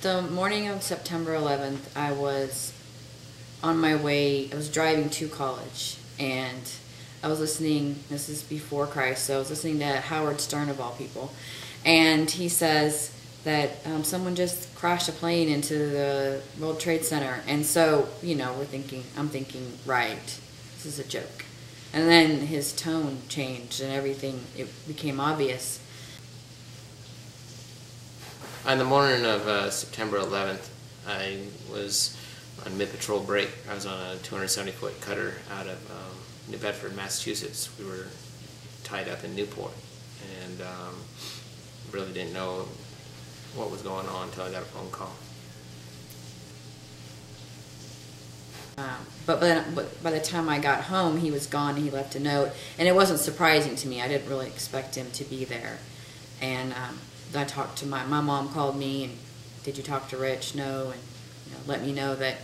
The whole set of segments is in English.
The morning of September 11th, I was on my way, I was driving to college, and I was listening, this is before Christ, so I was listening to Howard Stern of all people, and he says that someone just crashed a plane into the World Trade Center, and so, I'm thinking, right, this is a joke. And then his tone changed and everything, it became obvious. On the morning of September 11th, I was on mid-patrol break. I was on a 270-foot cutter out of New Bedford, Massachusetts. We were tied up in Newport, and really didn't know what was going on until I got a phone call. But by the time I got home, he was gone. He left a note, and it wasn't surprising to me. I didn't really expect him to be there. And I talked to my mom called me, and did you talk to Rich? No, and let me know that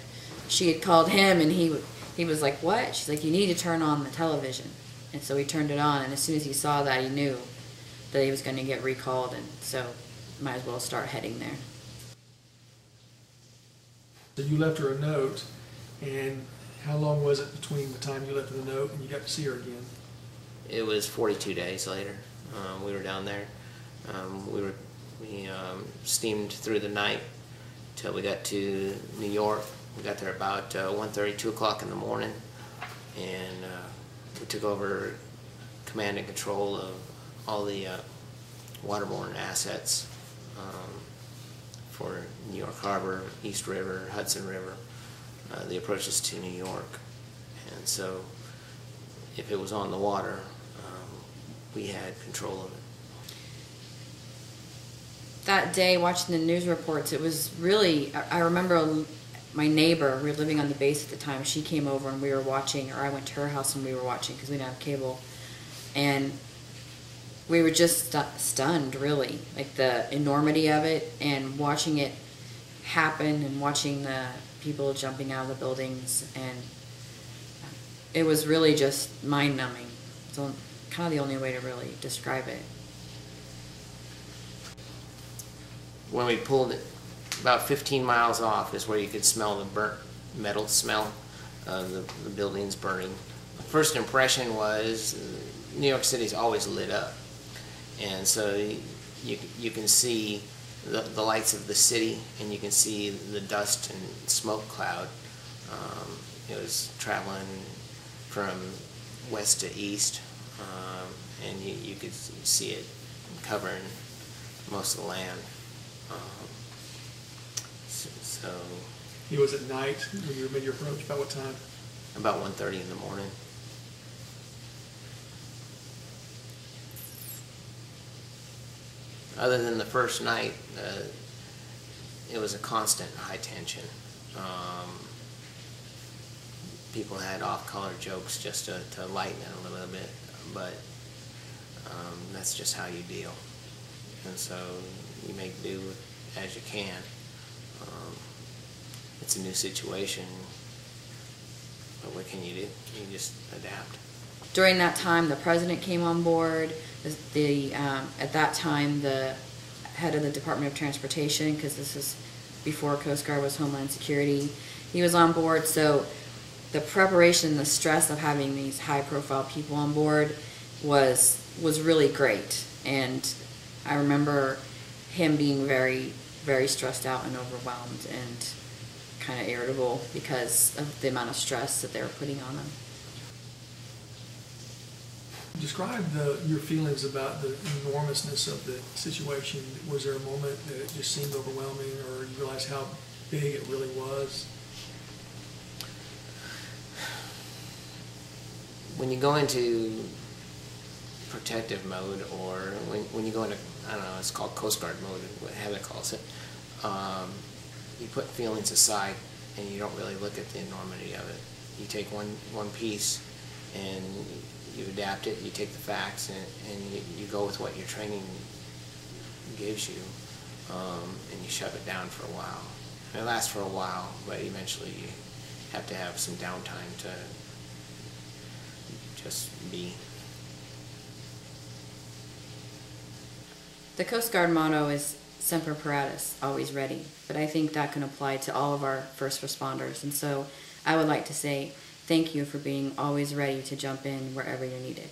she had called him, and he was like, what? She's like, you need to turn on the television. And so he turned it on, and as soon as he saw that, he knew that he was going to get recalled, and so might as well start heading there. So you left her a note, and how long was it between the time you left her the note and you got to see her again? It was 42 days later. We were down there. We steamed through the night till we got to New York. We got there about 1:30, 2 o'clock in the morning, and we took over command and control of all the waterborne assets for New York Harbor, East River, Hudson River, the approaches to New York. And so if it was on the water, we had control of it. That day, watching the news reports, it was really, I remember my neighbor, we were living on the base at the time, she came over and we were watching, or I went to her house and we were watching because we didn't have cable, and we were just stunned, really, like the enormity of it, and watching it happen and watching the people jumping out of the buildings, and it was really just mind-numbing. It's kind of the only way to really describe it. When we pulled it, about 15 miles off is where you could smell the burnt metal smell of the buildings burning. The first impression was New York City's always lit up, and so you can see the lights of the city, and you can see the dust and smoke cloud. It was traveling from west to east, and you could see it covering most of the land. So It was at night when you made your approach. About what time? about 1:30 in the morning. Other than the first night, it was a constant high tension. People had off-color jokes just to lighten it a little bit, but that's just how you deal. And so you make do as you can. It's a new situation, but what can you do? You just adapt. During that time, the president came on board. At that time, the head of the Department of Transportation, because this is before Coast Guard was Homeland Security, he was on board. So the preparation, the stress of having these high-profile people on board was really great. And I remember him being very, very stressed out and overwhelmed and kind of irritable because of the amount of stress that they were putting on him. Describe your feelings about the enormousness of the situation. Was there a moment that it just seemed overwhelming, or you realized how big it really was? When you go into protective mode, or when you go into, I don't know, it's called Coast Guard mode, what Heather calls it, you put feelings aside and you don't really look at the enormity of it. You take one piece and you adapt it, you take the facts, and you go with what your training gives you, and you shove it down for a while. And it lasts for a while, but eventually you have to have some downtime to just be. The Coast Guard motto is semper paratus, always ready. But I think that can apply to all of our first responders. And so I would like to say thank you for being always ready to jump in wherever you're needed.